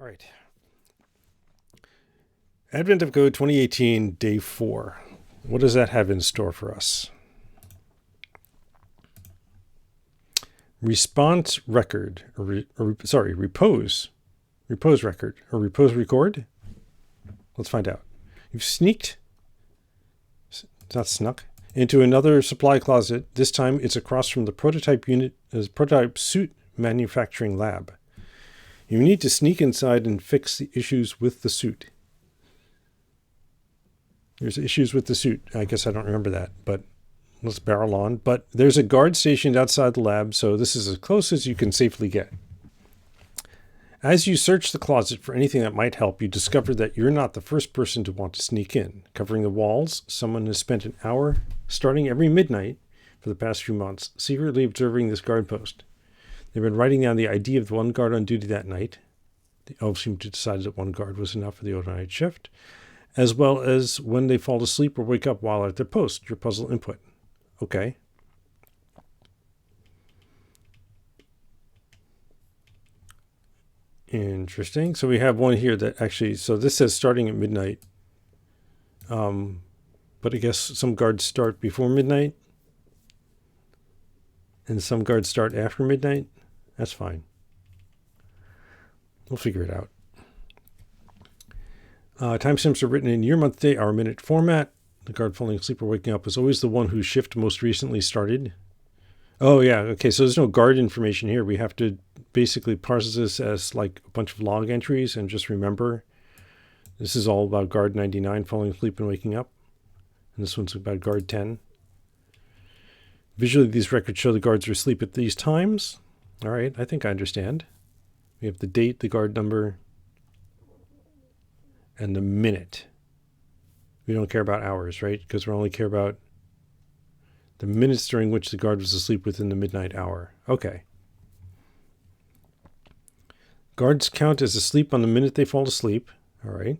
All right. Advent of Go 2018, day 4. What does that have in store for us? Response record, repose. Repose record, or repose record? Let's find out. You've sneaked, it's not snuck, into another supply closet. This time it's across from the prototype suit manufacturing lab. You need to sneak inside and fix the issues with the suit. There's issues with the suit. I guess I don't remember that, but let's barrel on. But there's a guard stationed outside the lab, so this is as close as you can safely get. As you search the closet for anything that might help, you discover that you're not the first person to want to sneak in. Covering the walls, someone has spent an hour, starting every midnight for the past few months, secretly observing this guard post. They've been writing down the ID of the one guard on duty that night. The elves seem to decide that one guard was enough for the overnight shift, as well as when they fall asleep or wake up while at their post, your puzzle input. Okay. Interesting. So we have one here that actually, so this says starting at midnight. But I guess some guards start before midnight and some guards start after midnight. That's fine. We'll figure it out. Timestamps are written in year, month, day, hour, minute format. The guard falling asleep or waking up is always the one whose shift most recently started. Oh, yeah. Okay, so there's no guard information here. We have to basically parse this as like a bunch of log entries and just remember this is all about guard 99 falling asleep and waking up. And this one's about guard 10. Visually, these records show the guards are asleep at these times. All right, I think I understand. We have the date, the guard number, and the minute. We don't care about hours, right? Because we only care about the minutes during which the guard was asleep within the midnight hour. Okay. Guards count as asleep on the minute they fall asleep. All right.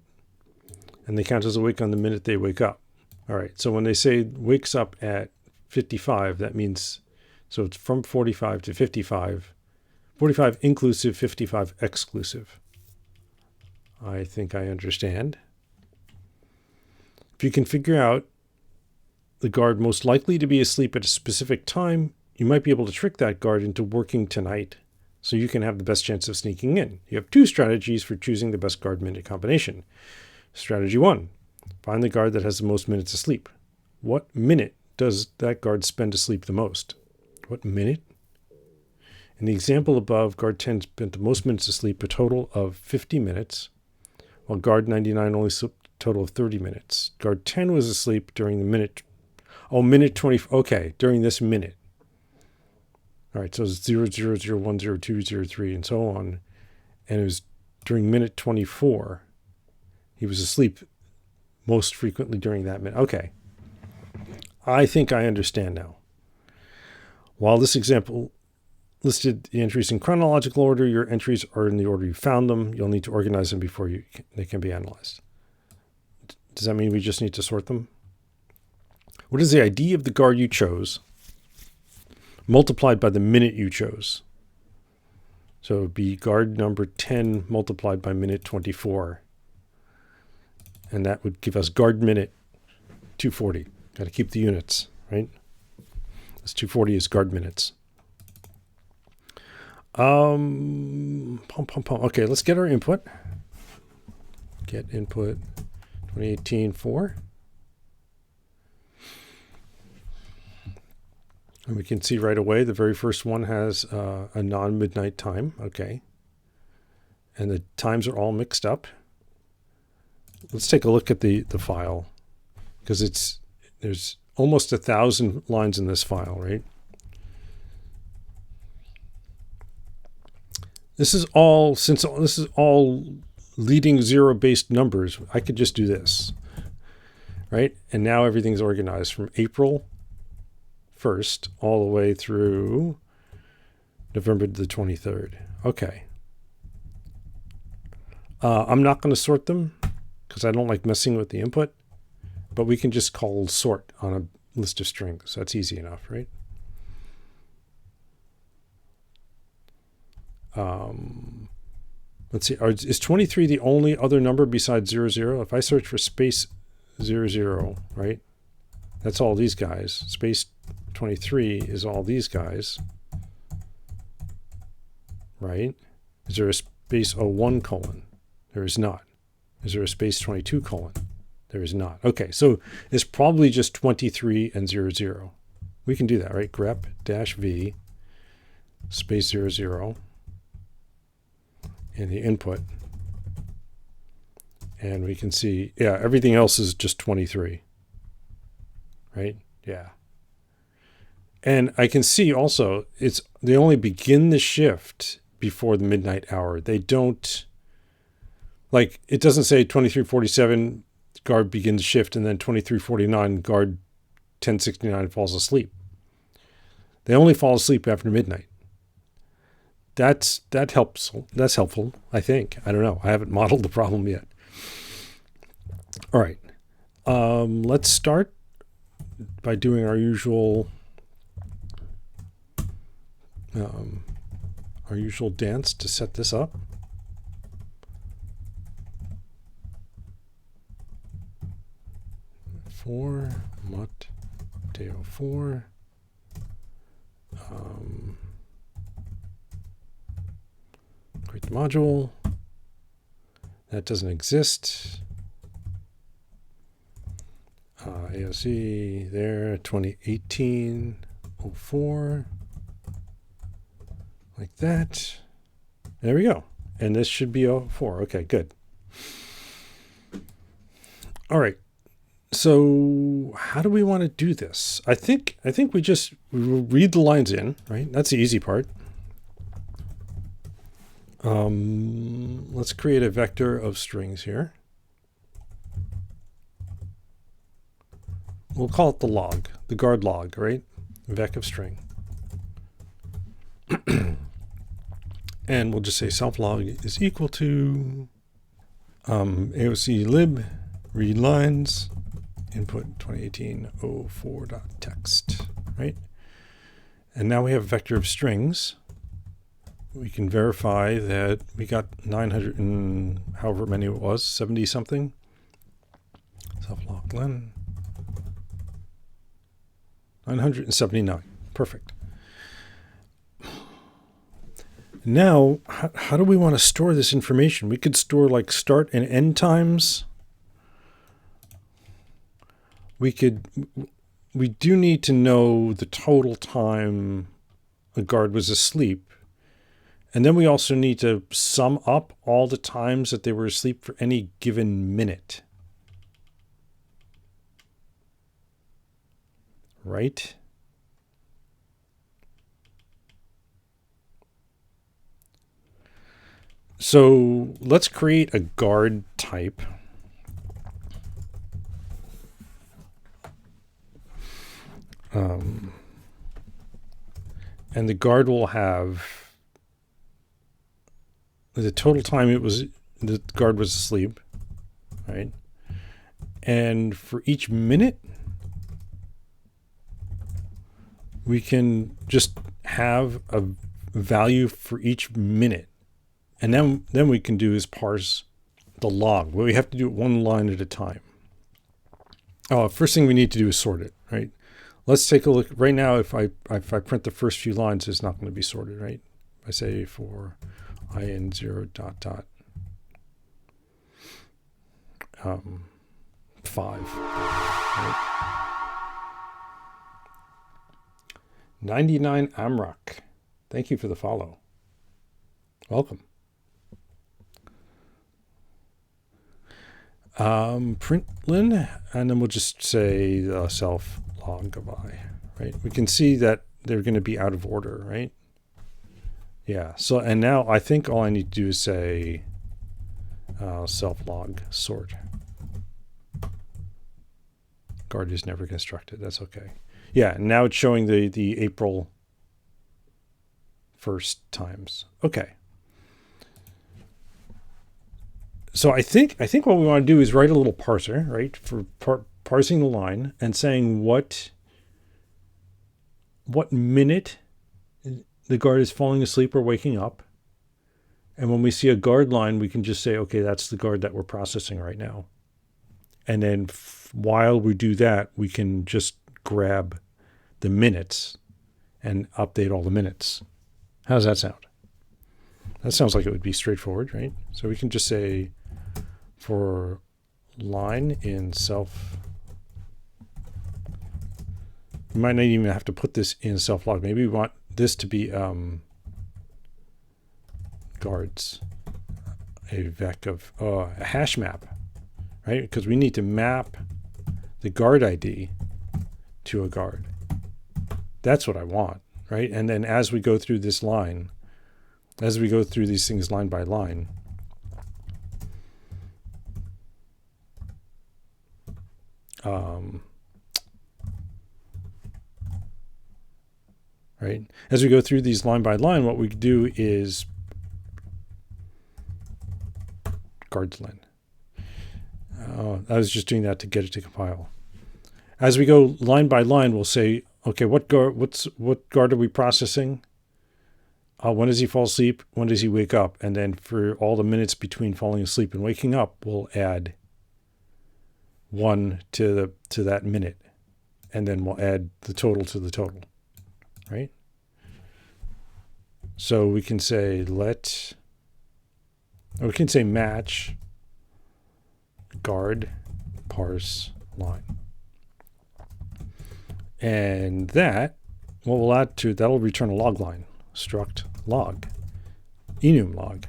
And they count as awake on the minute they wake up. All right. So when they say wakes up at 55, that means, so it's from 45 to 55. 45 inclusive, 55 exclusive. I think I understand. If you can figure out the guard most likely to be asleep at a specific time, you might be able to trick that guard into working tonight so you can have the best chance of sneaking in. You have 2 strategies for choosing the best guard minute combination. Strategy 1, find the guard that has the most minutes asleep. What minute does that guard spend asleep the most? What minute? In the example above, guard 10 spent the most minutes asleep, a total of 50 minutes, while guard 99 only slept a total of 30 minutes. Guard 10 was asleep during the minute 20, okay, during this minute. All right, so it's 0, 0, 0, 1, 0, 2, 0, 3, and so on. And it was during minute 24. He was asleep most frequently during that minute. Okay. I think I understand now. While this example listed the entries in chronological order, your entries are in the order you found them. You'll need to organize them before they can be analyzed. Does that mean we just need to sort them? What is the ID of the guard you chose multiplied by the minute you chose? So it would be guard number 10 multiplied by minute 24. And that would give us guard minute 240. Got to keep the units, right? This 240 is guard minutes. Okay, let's get our input. Get input 2018 4. And we can see right away the very first one has a non-midnight time. Okay. And the times are all mixed up. Let's take a look at the file, because there's almost 1,000 lines in this file, right? Since this is all leading zero-based numbers, I could just do this, right? And now everything's organized from April 1st all the way through November the 23rd. Okay. I'm not going to sort them because I don't like messing with the input, but we can just call sort on a list of strings. That's easy enough, right? let's see, is 23 the only other number besides 00? If I search for space 00, right? That's all these guys. Space 23 is all these guys, right? Is there a space 01 colon? There is not. Is there a space 22 colon? There is not. Okay, so it's probably just 23 and 00. We can do that, right? grep -v space 00 in the input. And we can see, yeah, everything else is just 23, right? Yeah. And I can see also, they only begin the shift before the midnight hour. They don't, like, it doesn't say 23:47 guard begins shift and then 23:49 guard 1069 falls asleep. They only fall asleep after midnight. That helps. That's helpful, I think. I don't know. I haven't modeled the problem yet. All right. Let's start by doing our usual dance to set this up. Mateo 4. Create the module. That doesn't exist. AOC there, 2018-04. Like that. There we go. And this should be 04. Okay, good. All right. So how do we want to do this? I think we read the lines in, right? That's the easy part. Let's create a vector of strings here. We'll call it the log, the guard log, right? Vec of string. And we'll just say self log is equal to AOC lib read lines input 2018-04.text, right? And now we have a vector of strings. We can verify that we got 900 and however many it was, 70 something. Self-log len. 979. Perfect. Now, how do we want to store this information? We could store like start and end times. We do need to know the total time a guard was asleep. And then we also need to sum up all the times that they were asleep for any given minute. Right? So let's create a guard type. And the guard will have the total time the guard was asleep, right? And for each minute, we can just have a value for each minute. And then we can do is parse the log. Well, we have to do it one line at a time. Oh, first thing we need to do is sort it, right? Let's take a look. Right now, if I print the first few lines, it's not going to be sorted, right? I say for in 0 ... 5. Right? 99 Amrak. Thank you for the follow. Welcome. Println, and then we'll just say self log of I, right? We can see that they're going to be out of order, right? Yeah. So, and now I think all I need to do is say self log sort. Guard is never constructed. That's okay. Yeah. Now it's showing the April 1st times. Okay. So I think what we want to do is write a little parser, right, for parsing the line and saying what minute the guard is falling asleep or waking up, And when we see a guard line, we can just say, okay, that's the guard that we're processing right now. And then while we do that, we can just grab the minutes and update all the minutes. How does that sound? That sounds like it would be straightforward, right? So we can just say for line in self, we might not even have to put this in self log. Maybe we want this to be guards, a vec of a hash map, right? Because we need to map the guard ID to a guard. That's what I want, right? And then as we go through this line, as we go through these things line by line, right? As we go through these line by line, what we do is guardslen. I was just doing that to get it to compile. As we go line by line, we'll say, okay, what guard are we processing? When does he fall asleep? When does he wake up? And then for all the minutes between falling asleep and waking up, we'll add 1 to that minute, and then we'll add the total to the total, right? So we can say we can say match guard parse line. And that, what we'll add to, that'll return a log line, struct log, enum log.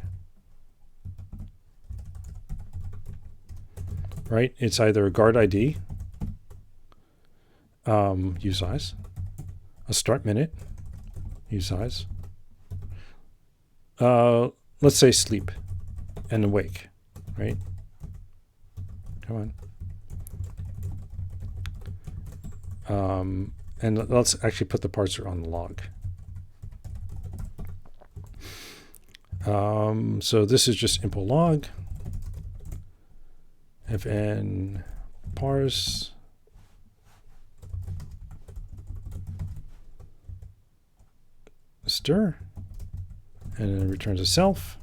Right? It's either a guard ID, usize, a start minute, usize, let's say sleep and awake, right? Come on. And let's actually put the parser on the log. So this is just impl log, fn parse, stir, and then it returns a self.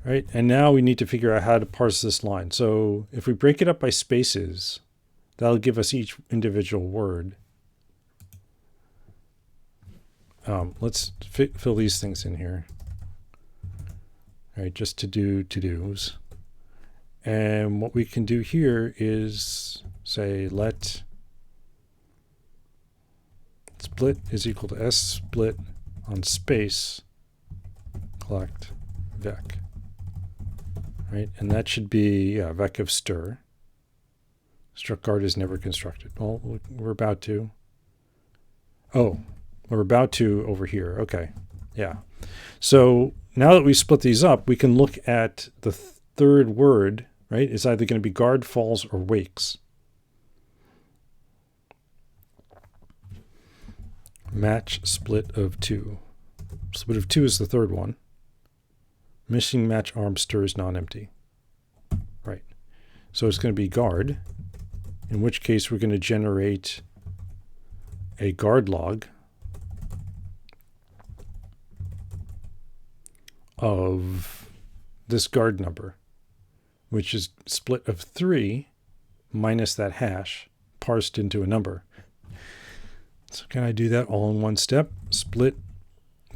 Right, and now we need to figure out how to parse this line. So if we break it up by spaces, that'll give us each individual word. Let's fill these things in here. All right, just to-dos. And what we can do here is say let split is equal to s split on space collect vec. Right, and that should be vec of stir. Struct guard is never constructed. Well, we're about to. Oh, we're about to over here. Okay, yeah. So now that we split these up, we can look at the third word, right? It's either going to be guard, falls, or wakes. Match split of 2. Split of 2 is the third one. Missing match arm stir is non-empty. Right. So it's going to be guard, in which case we're going to generate a guard log of this guard number, which is split of 3 minus that hash parsed into a number. So can I do that all in one step? Split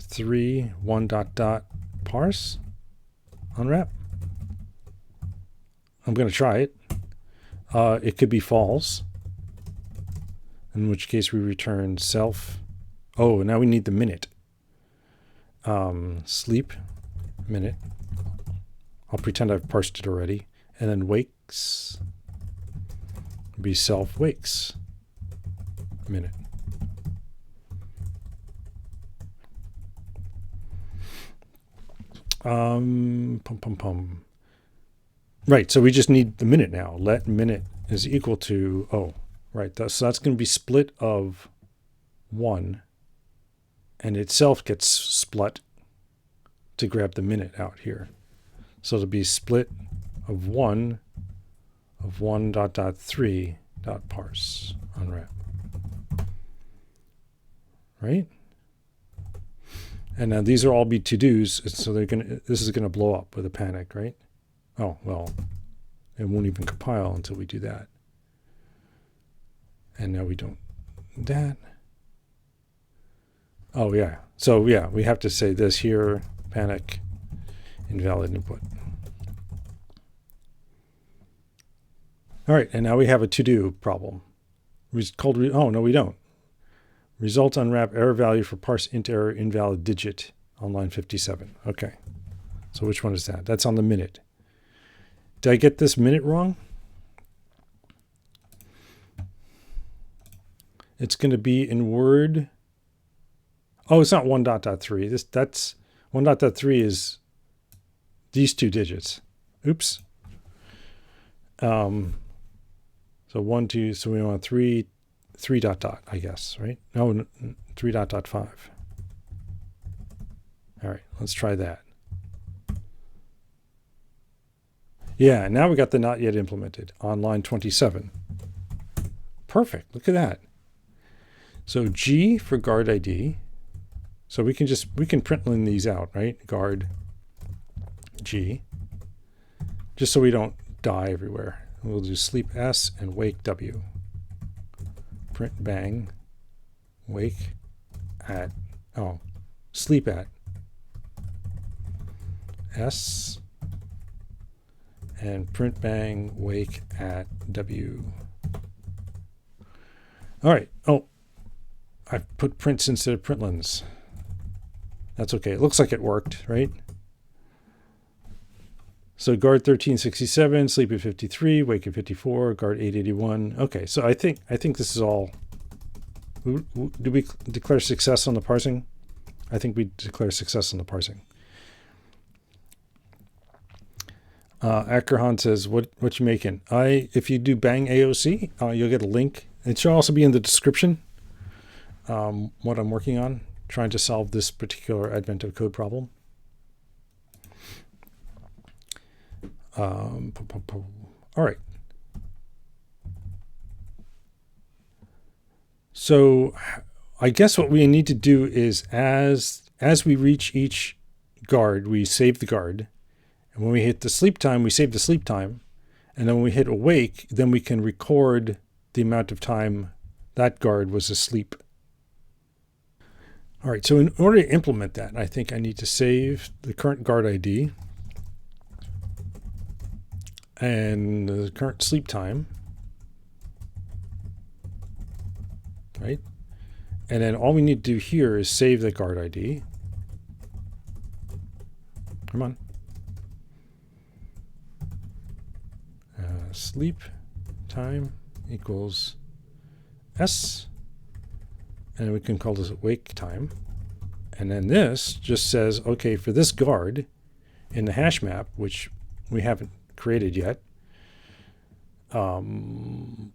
3 1 dot dot parse unwrap. I'm going to try it. It could be false, in which case we return self. Oh, now we need the minute. Sleep minute. I'll pretend I've parsed it already. And then wakes be self wakes minute. Right, so we just need the minute now. Let minute is equal to, oh, right, so that's going to be split of 1, and itself gets split to grab the minute out here. So it'll be split of 1 dot dot 3 dot parse unwrap. Right? And now these are all be to-dos, so this is gonna blow up with a panic, right? Oh, well, it won't even compile until we do that. And now we don't do that. Oh yeah, so yeah, we have to say this here, panic, invalid input. All right, and now we have a to-do problem. Oh, no, we don't. Result unwrap error value for parse int error invalid digit on line 57. Okay, so which one is that? That's on the minute. Did I get this minute wrong? It's going to be in Word. Oh, it's not 1.3. That's 1.3 is these two digits. Oops. So 1, 2. So we want 3 dot dot, I guess, right? No, 3 dot dot 5. All right, let's try that. Yeah, now we got the not yet implemented on line 27. Perfect. Look at that. So G for guard ID. So we can print these out, right? Guard G. Just so we don't die everywhere. We'll do sleep S and wake W. Print bang, wake at, oh, sleep at S, and print bang, wake at W. All right. Oh, I put prints instead of printlns. That's okay. It looks like it worked, right? So guard 1367, sleep at 53, wake at 54, guard 881. Okay, so I think this is all. Do we declare success on the parsing? I think we declare success on the parsing. Ackerhan says, what you making? If you do bang AOC, you'll get a link. It should also be in the description. What I'm working on, trying to solve this particular advent of code problem. All right. So I guess what we need to do is as we reach each guard, we save the guard. And when we hit the sleep time, we save the sleep time. And then when we hit awake, then we can record the amount of time that guard was asleep. All right, so in order to implement that, I think I need to save the current guard ID and the current sleep time, right? And then all we need to do here is save the guard ID. Come on. Sleep time equals S. And we can call this wake time. And then this just says, okay, for this guard in the hash map, which we haven't created yet,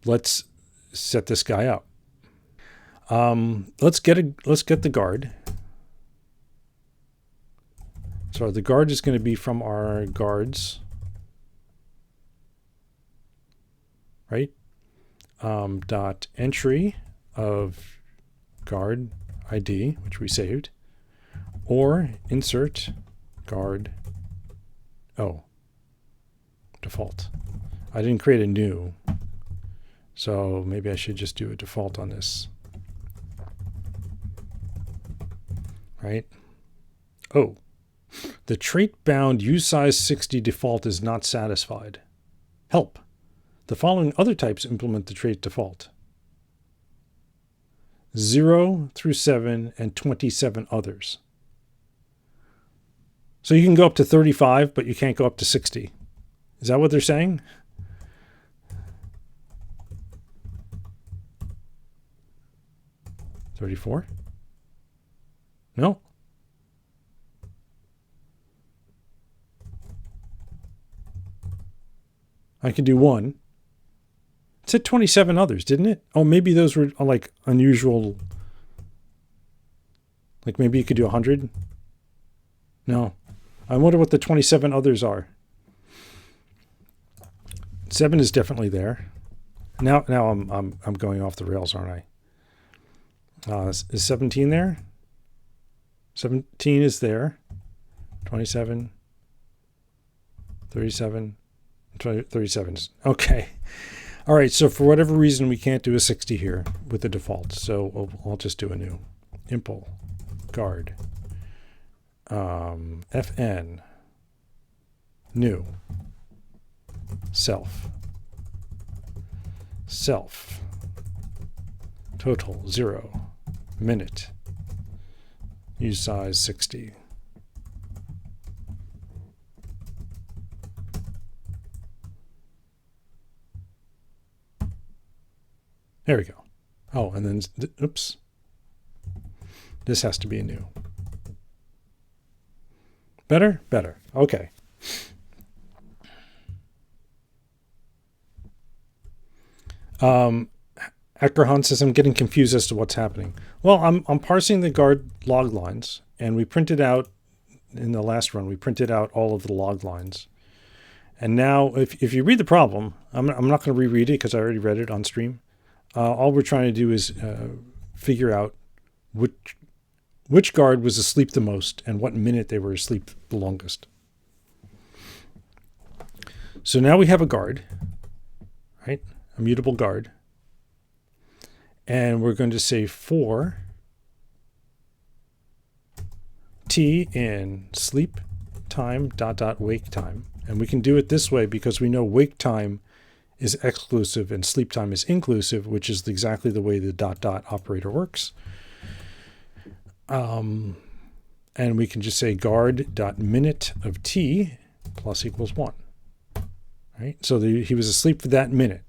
let's set this guy up. Let's get the guard. So the guard is going to be from our guards, right? Dot entry of guard ID, which we saved, or insert guard, default. I didn't create a new, so maybe I should just do a default on this, right? Oh, the trait bound useSize 60 default is not satisfied. Help. The following other types implement the trait default. 0 through 7 and 27 others. So you can go up to 35, but you can't go up to 60. Is that what they're saying? $34? No. I can do 1. It said 27 others, didn't it? Oh, maybe those were like unusual. Like maybe you could do 100. No. I wonder what the 27 others are. 7 is definitely there. Now I'm going off the rails, aren't I? Is 17 there? 17 is there. 27, 37, 37. Okay. All right, so for whatever reason, we can't do a 60 here with the default. So I'll just do a new impl guard fn new self total 0 minute use size 60. There we go. Oh, and then, oops. This has to be a new. Better? Better. Okay. Ackerhan says, I'm getting confused as to what's happening. Well, I'm parsing the guard log lines, and we printed out, in the last run, we printed out all of the log lines. And now, if you read the problem, I'm not going to reread it because I already read it on stream. All we're trying to do is figure out which guard was asleep the most and what minute they were asleep the longest. So now we have a guard, right? A mutable guard. And we're going to say for t in sleep time ... wake time. And we can do it this way because we know wake time is exclusive and sleep time is inclusive, which is exactly the way the ... operator works. And we can just say guard.minute of t plus equals 1. Right? So he was asleep for that minute.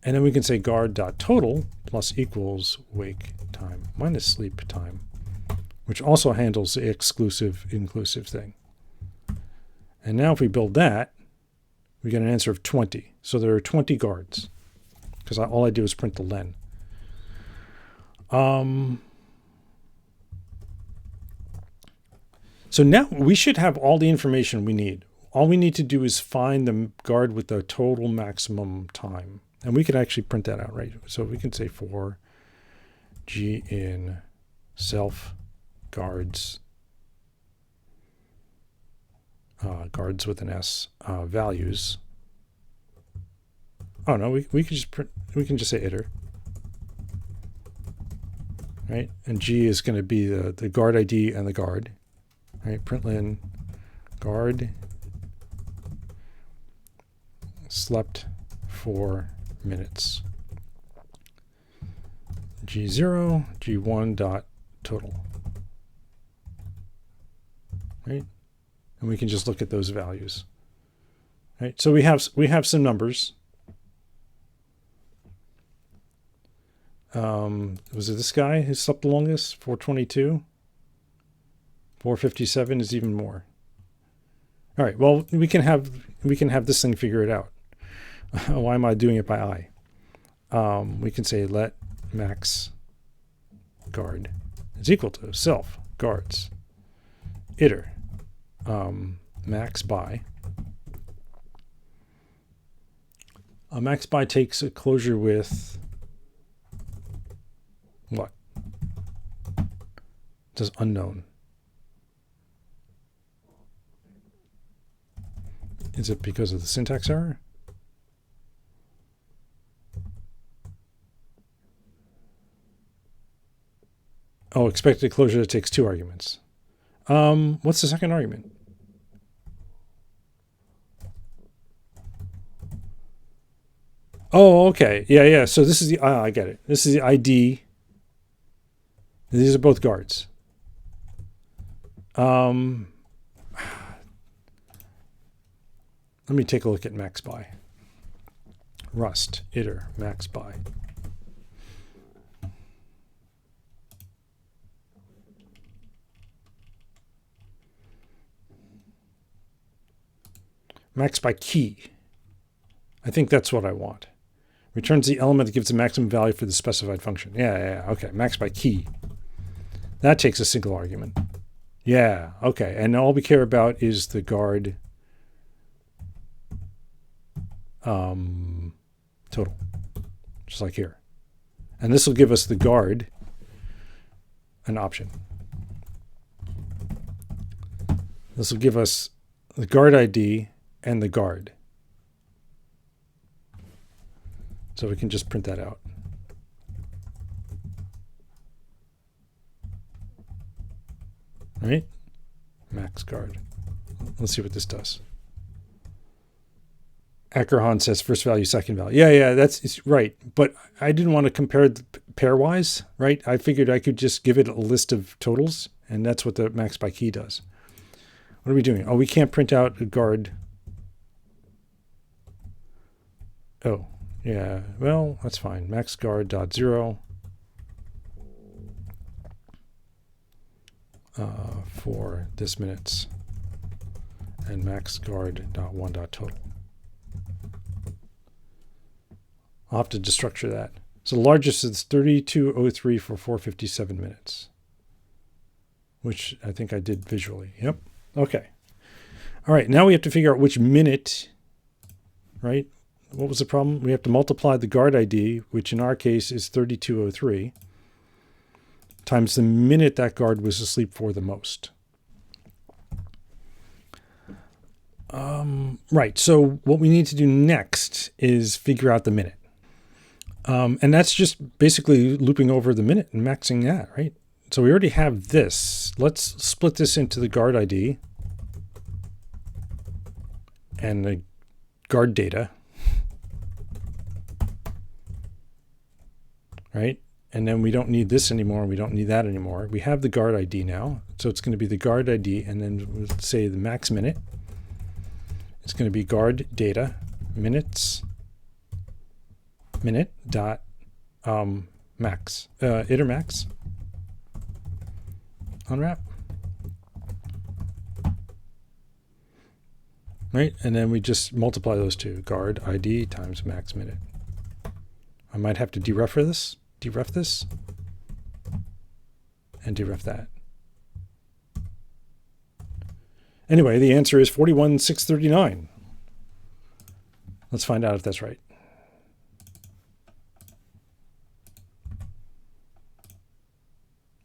And then we can say guard.total plus equals wake time minus sleep time, which also handles the exclusive inclusive thing. And now if we build that, we get an answer of 20. So there are 20 guards because all I do is print the len. So now we should have all the information we need. All we need to do is find the guard with the total maximum time. And we could actually print that out, right? So we can say for g in self guards, guards with an S, values. Oh no, we could just print, we can just say iter, right? And G is going to be the guard ID and the guard, right? Println guard slept 4 minutes. G0, G1 dot total, right? And we can just look at those values, right? So we have some numbers. Was it this guy who slept the longest? 422. 457 is even more. All right. Well, we can have this thing figure it out. Why am I doing it by eye? We can say let max guard is equal to self guards iter max by. Max by takes a closure with what? It says unknown. Is it because of the syntax error? Oh, expected closure that takes 2 arguments. What's the second argument? Oh, okay. Yeah. So this is the, I get it. This is the ID. These are both guards. Let me take a look at max by. Rust, iter, max by. Max by key. I think that's what I want. Returns the element that gives the maximum value for the specified function. Yeah. Okay. Max by key. That takes a single argument. Yeah. Okay. And all we care about is the guard total, just like here. And this will give us the guard an option. This will give us the guard ID and the guard. So we can just print that out. Right? Max guard. Let's see what this does. Ackerhan says first value, second value. Yeah, that's right. But I didn't want to compare the pairwise, right? I figured I could just give it a list of totals, and that's what the max by key does. What are we doing? Oh, we can't print out a guard. Oh, yeah. Well, that's fine. Max guard dot 0 for this minutes, and max guard dot 1 dot total. I'll have to destructure that. So the largest is 3203 for 457 minutes, which I think I did visually. Yep. Okay. All right. Now we have to figure out which minute, right? What was the problem? We have to multiply the guard ID, which in our case is 3203, times the minute that guard was asleep for the most. Right. So what we need to do next is figure out the minute. And that's just basically looping over the minute and maxing that, right? So we already have this. Let's split this into the guard ID and the guard data, right? And then we don't need this anymore. We don't need that anymore. We have the guard ID now. So it's going to be the guard ID, and then we'll say the max minute. It's going to be guard data minutes minute dot max iter max unwrap, right? And then we just multiply those two, guard ID times max minute. I might have to deref this, and deref that. Anyway, the answer is 41,639. Let's find out if that's right.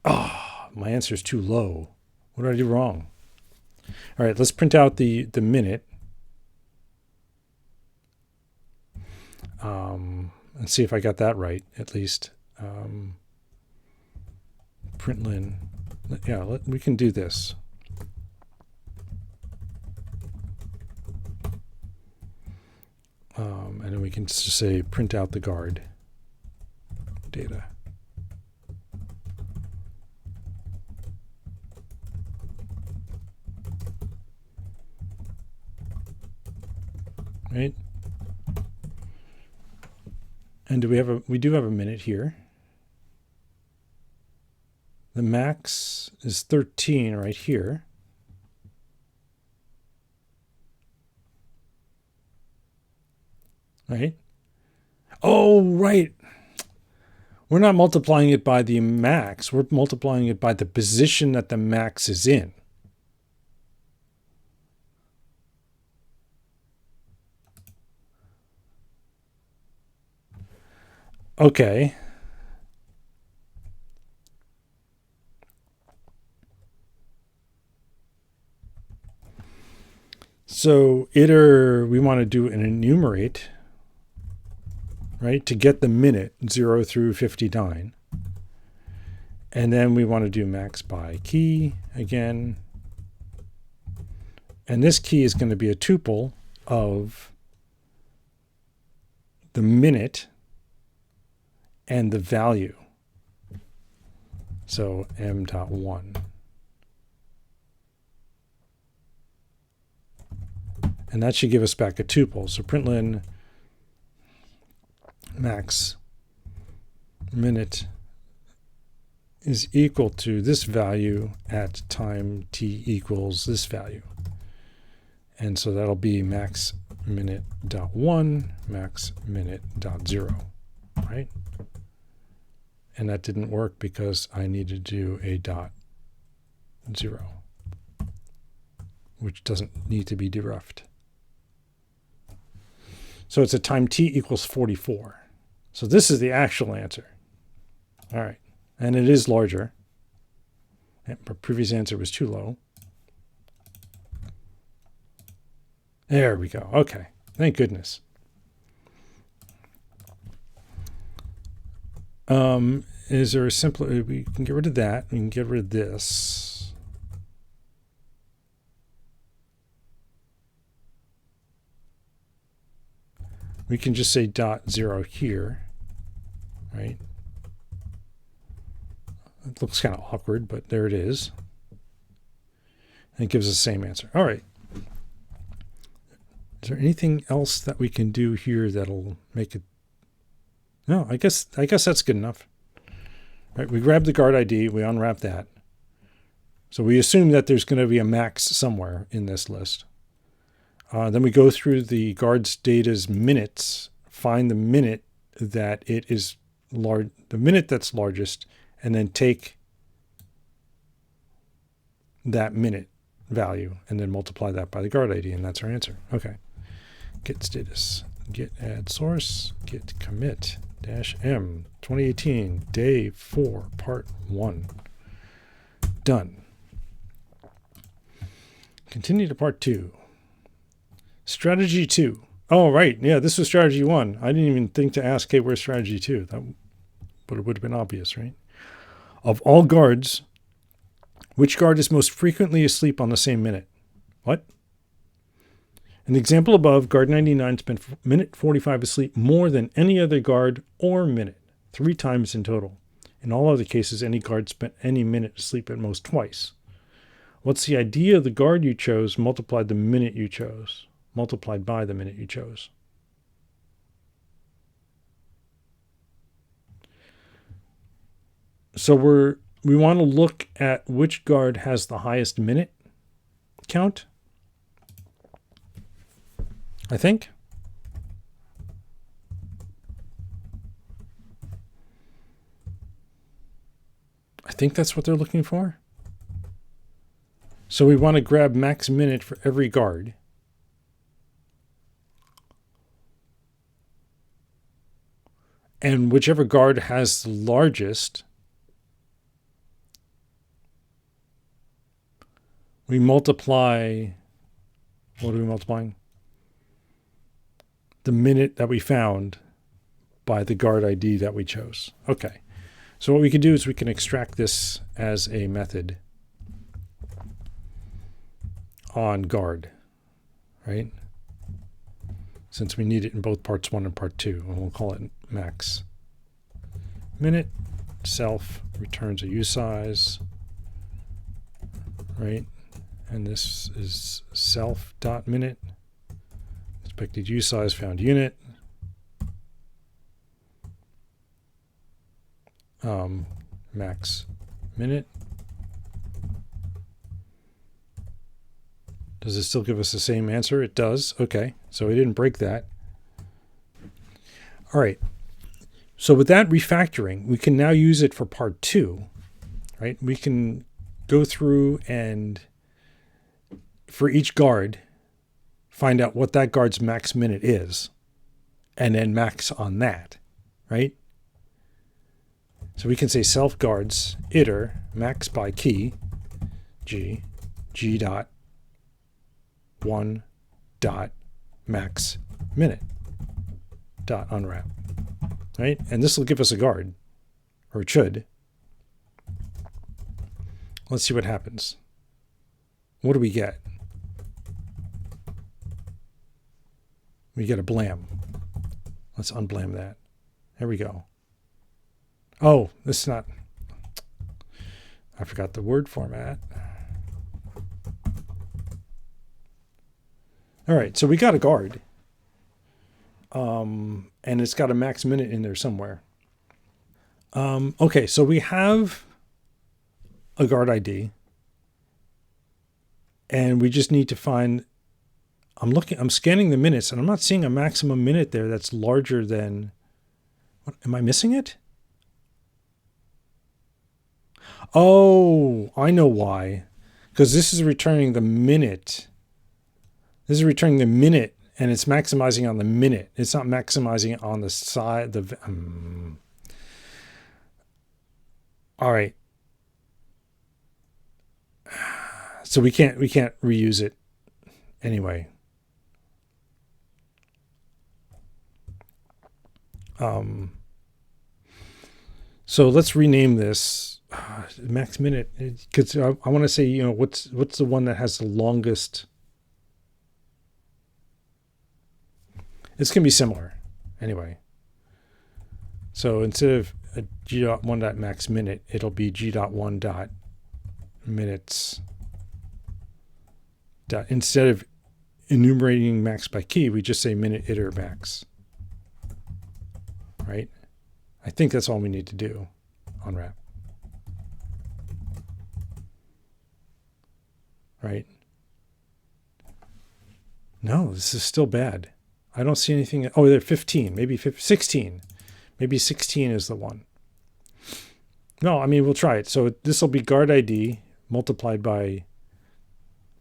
Oh, my answer is too low. What did I do wrong? All right, let's print out the minute. And see if I got that right, at least. Println. Yeah, we can do this. And then we can just say print out the guard data. Right? And we do have a minute here. The max is 13 right here. Right? Oh, right. We're not multiplying it by the max. We're multiplying it by the position that the max is in. Okay. So iter, we want to do an enumerate, right, to get the minute 0 through 59. And then we want to do max by key again. And this key is going to be a tuple of the minute and the value. So m.1. And that should give us back a tuple. So println max minute is equal to this value at time t equals this value. And so that'll be max minute dot 1, max minute dot 0, right? And that didn't work because I needed to do a dot 0, which doesn't need to be derefed. So it's a time t equals 44. So this is the actual answer. All right. And it is larger. Our previous answer was too low. There we go. Okay. Thank goodness. Is there a simpler, we can get rid of that. We can get rid of this. We can just say .0 here, right? It looks kind of awkward, but there it is. And it gives us the same answer. All right. Is there anything else that we can do here that'll make it? No, I guess that's good enough. Right, we grab the guard ID, we unwrap that. So we assume that there's going to be a max somewhere in this list. Then we go through the guard's data's minutes, find the minute that it is large, the minute that's largest, and then take that minute value and then multiply that by the guard ID, and that's our answer. Okay. Git status, git add source, git commit -m 2018 day 4 part 1. Done. Continue to part 2. Strategy 2. Oh, right. Yeah, this was strategy 1. I didn't even think to ask, hey, where's strategy 2? That would have been obvious, right? Of all guards, which guard is most frequently asleep on the same minute? What? In the example above, guard 99 spent minute 45 asleep more than any other guard or minute, 3 times in total. In all other cases, any guard spent any minute asleep at most twice. What's the idea of the guard you chose multiplied by the minute you chose? So we want to look at which guard has the highest minute count, I think. I think that's what they're looking for. So we want to grab max minute for every guard. And whichever guard has the largest, we multiply, what are we multiplying? The minute that we found by the guard ID that we chose. Okay. So what we can do is we can extract this as a method on guard, right? Since we need it in both parts 1 and part 2, and we'll call it max minute. Self returns a usize, right? And this is self.minute. Expected usize found unit. Max minute. Does it still give us the same answer? It does. Okay, so we didn't break that. All right. So with that refactoring, we can now use it for part 2, right? We can go through and for each guard, find out what that guard's max minute is, and then max on that, right? So we can say self guards iter max by key g dot 1 dot max minute dot unwrap, right? And this will give us a guard, or it should. Let's see what happens. What do we get? We get a blam. Let's unblam that. There we go. Oh, this is not, I forgot the word format. All right, so we got a guard. And it's got a max minute in there somewhere. Okay, so we have a guard ID. And we just need to find, I'm scanning the minutes, and I'm not seeing a maximum minute there that's larger than, what, am I missing it? Oh, I know why. Because this is returning the minute. This is returning the minute, and it's maximizing on the minute. It's not maximizing it on the side. All right. So we can't reuse it anyway. So let's rename this max minute, because I want to say, you know, what's the one that has the longest. It's going to be similar anyway. So instead of a g.1.max minute, it'll be g.1.minutes. Instead of enumerating max by key, we just say minute iter max. Right? I think that's all we need to do on wrap. Right? No, this is still bad. I don't see anything. Oh, they're 15, maybe 15, 16. Maybe 16 is the one. No, I mean, we'll try it. So this will be guard ID multiplied by,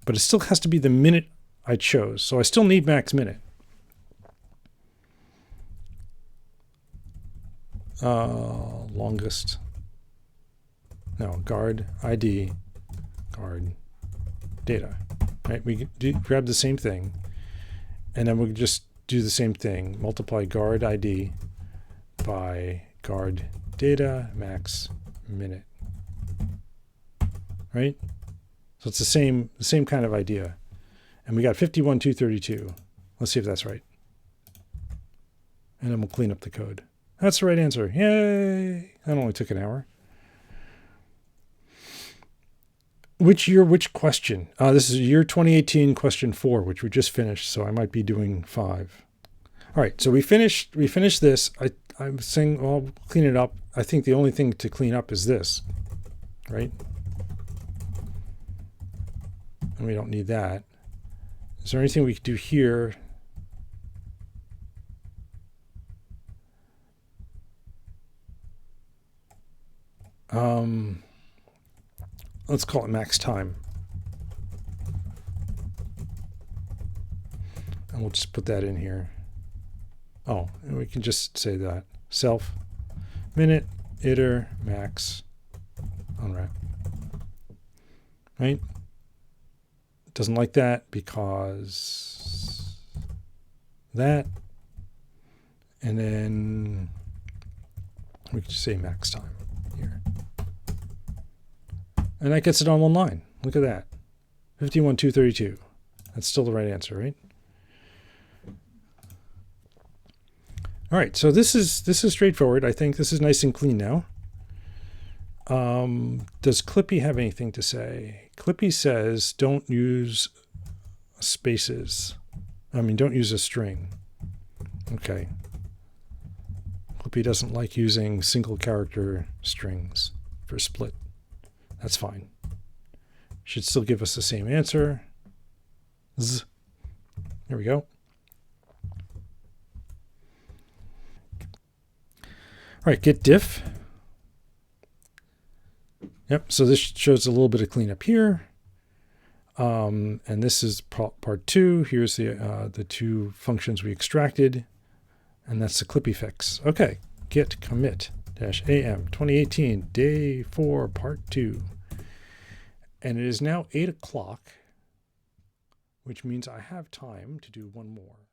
but it still has to be the minute I chose. So I still need max minute. Longest. No, guard ID, guard data. Right? We grab the same thing, and then we'll just do the same thing. Multiply guard ID by guard data max minute. Right? So it's the same kind of idea. And we got 51,232. Let's see if that's right. And then we'll clean up the code. That's the right answer. Yay! That only took an hour. Which year, which question? This is year 2018, question 4, which we just finished, so I might be doing 5. All right, so we finished this. I'm saying, well, I'll clean it up. I think the only thing to clean up is this, right? And we don't need that. Is there anything we could do here? Let's call it max time. And we'll just put that in here. Oh, and we can just say that. Self, minute, iter, max, unwrap. Right? It doesn't like that because that. And then we can just say max time here. And that gets it on one line. Look at that. 51,232. That's still the right answer, right? All right, so this is straightforward. I think this is nice and clean now. Does Clippy have anything to say? Clippy says don't use spaces. I mean, don't use a string. Okay. Clippy doesn't like using single character strings for split. That's fine. Should still give us the same answer. Z. There we go. All right, get diff. Yep, so this shows a little bit of cleanup here. And this is part 2. Here's the two functions we extracted. And that's the Clippy fix. Okay, git commit -am 2018 day 4 part 2. And it is now 8 o'clock, which means I have time to do one more.